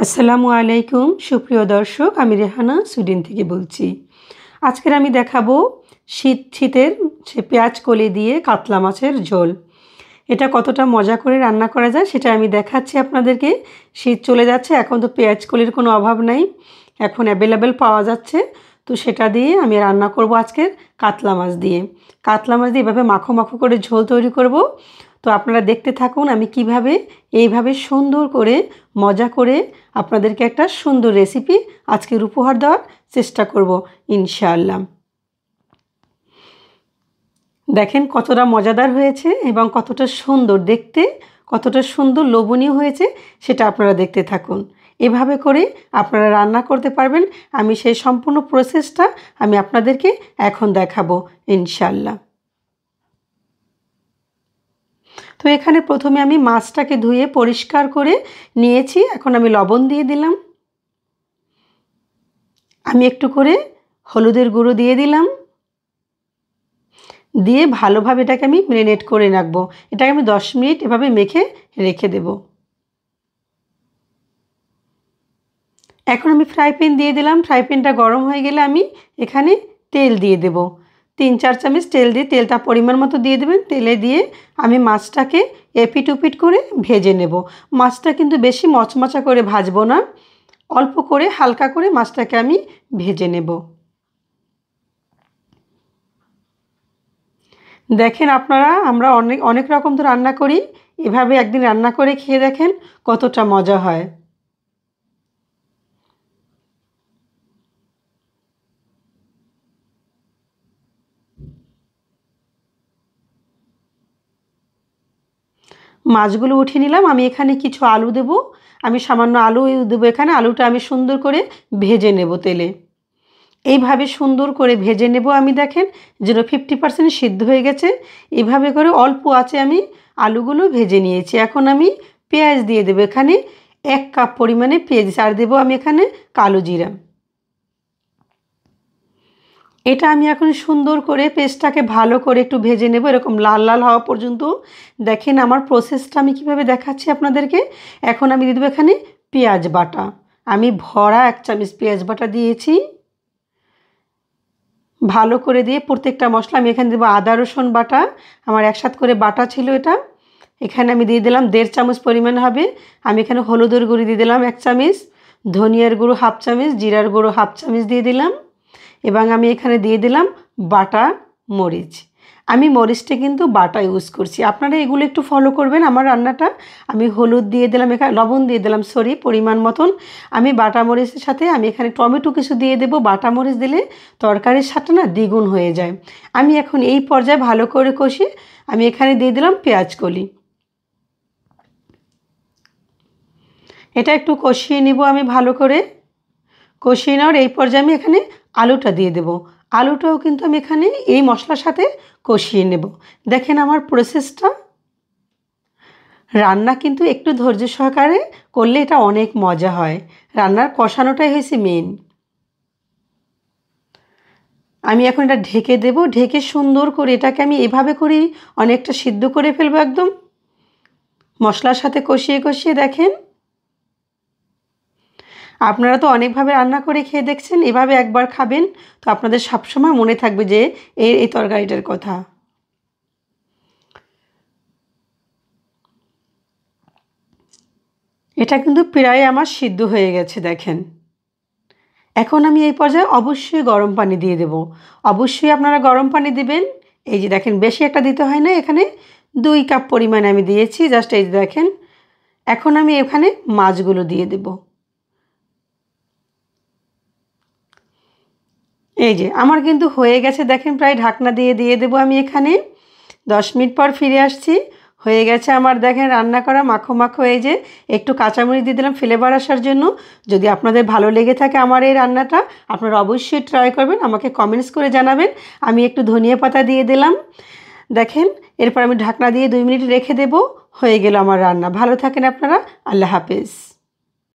আসসালামু আলাইকুম সুপ্রিয় দর্শক, আমি রেহানা সুইডেন থেকে বলছি। আজকের আমি দেখাবো শীতের পেঁয়াজ কলি দিয়ে কাতলা মাছের ঝোল। এটা কতটা মজা করে রান্না করা যায় সেটা আমি দেখাচ্ছি আপনাদেরকে। শীত চলে যাচ্ছে, এখন তো পেঁয়াজ কলির কোনো অভাব নাই, এখন অ্যাভেলেবেল পাওয়া যাচ্ছে। তো সেটা দিয়ে আমি রান্না করব আজকের কাতলা মাছ দিয়ে। কাতলা মাছ দিয়ে এভাবে মাখো মাখো করে ঝোল তৈরি করব। তো আপনারা দেখতে থাকুন আমি কিভাবে এইভাবে সুন্দর করে মজা করে আপনাদেরকে একটা সুন্দর রেসিপি আজকের উপহার দেওয়ার চেষ্টা করব ইনশাআল্লাহ। দেখেন কতটা মজাদার হয়েছে এবং কতটা সুন্দর দেখতে, কতটা সুন্দর লোভনীয় হয়েছে সেটা আপনারা দেখতে থাকুন। এভাবে করে আপনারা রান্না করতে পারবেন। আমি সেই সম্পূর্ণ প্রসেসটা আমি আপনাদেরকে এখন দেখাবো ইনশাআল্লাহ। তো এখানে প্রথমে আমি মাছটাকে ধুয়ে পরিষ্কার করে নিয়েছি। এখন আমি লবণ দিয়ে দিলাম, আমি একটু করে হলুদের গুঁড়ো দিয়ে দিলাম, দিয়ে ভালোভাবে এটাকে আমি ম্যারিনেট করে রাখবো। এটাকে আমি 10 মিনিট এভাবে মেখে রেখে দেব। এখন আমি ফ্রাই প্যান দিয়ে দিলাম। ফ্রাই প্যানটা গরম হয়ে গেলে আমি এখানে তেল দিয়ে দেব। 3-4 চামচ তেল দিয়ে, তেলটা পরিমাণ মতো দিয়ে দেবেন। তেলে দিয়ে আমি মাছটাকে এপিট ওপিট করে ভেজে নেব। মাছটা কিন্তু বেশি মচমচা করে ভাজবো না, অল্প করে হালকা করে মাছটাকে আমি ভেজে নেব। দেখেন আপনারা, আমরা অনেক রকম তো রান্না করি, এভাবে একদিন রান্না করে খেয়ে দেখেন কতটা মজা হয়। মাছগুলো উঠিয়ে নিলাম। আমি এখানে কিছু আলু দেব, আমি সামান্য আলু দেবো এখানে। আলুটা আমি সুন্দর করে ভেজে নেব তেলে। এইভাবে সুন্দর করে ভেজে নেব আমি। দেখেন যেন 50% সিদ্ধ হয়ে গেছে। এভাবে করে অল্প আঁচে আমি আলুগুলো ভেজে নিয়েছি। এখন আমি পেঁয়াজ দিয়ে দেবো এখানে 1 কাপ পরিমাণে পেঁয়াজ, আর দেবো আমি এখানে কালো জিরা। এটা আমি এখন সুন্দর করে পেস্টটাকে ভালো করে একটু ভেজে নেব, এরকম লাল লাল হওয়া পর্যন্ত। দেখেন আমার প্রসেসটা আমি কিভাবে দেখাচ্ছি আপনাদেরকে। এখন আমি দিয়ে দেবো এখানে পেঁয়াজ বাটা। আমি ভরা 1 চামচ পেঁয়াজ বাটা দিয়েছি। ভালো করে দিয়ে প্রত্যেকটা মশলা আমি এখানে দেবো আদা রসুন বাটা, আমার একসাথে করে বাটা ছিল এটা। এখানে আমি দিয়ে দিলাম 1.5 চামচ পরিমাণ হবে। আমি এখানে হলুদের গুঁড়ি দিয়ে দিলাম 1 চামচ, ধনিয়ার গুঁড়ো 1/2 চামচ, জিরার গুঁড়ো 1/2 চামচ দিয়ে দিলাম, এবং আমি এখানে দিয়ে দিলাম বাটা মরিচ। আমি মরিচটা কিন্তু বাটা ইউজ করছি, আপনারা এগুলো একটু ফলো করবেন আমার রান্নাটা। আমি হলুদ দিয়ে দিলাম, এখানে লবণ দিয়ে দিলাম পরিমাণ মতন। আমি বাটা মরিচের সাথে আমি এখানে টমেটো কিছু দিয়ে দেবো। বাটা মরিচ দিলে তরকারির স্বাদটা না দ্বিগুণ হয়ে যায়। আমি এখন এই পর্যায়ে ভালো করে কষে আমি এখানে দিয়ে দিলাম পেঁয়াজ কলি। এটা একটু কষিয়ে নিব আমি ভালো করে। কষিয়ে নেওয়ার এই পর্যায়ে আমি এখানে আলুটা দিয়ে দেব। আলুটাও কিন্তু আমি এখানে এই মশলার সাথে কষিয়ে নেব। দেখেন আমার প্রসেসটা। রান্না কিন্তু একটু ধৈর্য সহকারে করলে এটা অনেক মজা হয়। রান্নার কষানোটাই হয়েছে মেন। আমি এখন এটা ঢেকে দেব। ঢেকে সুন্দর করে এটাকে আমি এভাবে করেই অনেকটা সিদ্ধ করে ফেলবো একদম মশলার সাথে কষিয়ে কষিয়ে। দেখেন আপনারা তো অনেকভাবে রান্না করে খেয়ে দেখছেন, এভাবে একবার খাবেন তো আপনাদের সবসময় মনে থাকবে যে এই তরকারিটার কথা। এটা কিন্তু প্রায় আমার সিদ্ধ হয়ে গেছে দেখেন। এখন আমি এই পর্যায়ে অবশ্যই গরম পানি দিয়ে দেব। অবশ্যই আপনারা গরম পানি দিবেন। এই যে দেখেন বেশি একটা দিতে হয় না, এখানে 2 কাপ পরিমাণ আমি দিয়েছি জাস্ট। এই যে দেখেন এখন আমি এখানে মাছগুলো দিয়ে দেব। এই যে আমার কিন্তু হয়ে গেছে দেখেন, প্রায় ঢাকনা দিয়ে দেবো আমি এখানে। 10 মিনিট পর ফিরে আসছি। হয়ে গেছে আমার দেখেন রান্না করা মাখো মাখো। এই যে একটু কাঁচামরিচ দিয়ে দিলাম ফ্লেভার আসার জন্য। যদি আপনাদের ভালো লেগে থাকে আমার এই রান্নাটা, আপনারা অবশ্যই ট্রাই করবেন, আমাকে কমেন্টস করে জানাবেন। আমি একটু ধনিয়া পাতা দিয়ে দিলাম। দেখেন এরপর আমি ঢাকনা দিয়ে 2 মিনিট রেখে দেব। হয়ে গেল আমার রান্না। ভালো থাকেন আপনারা। আল্লাহ হাফেজ।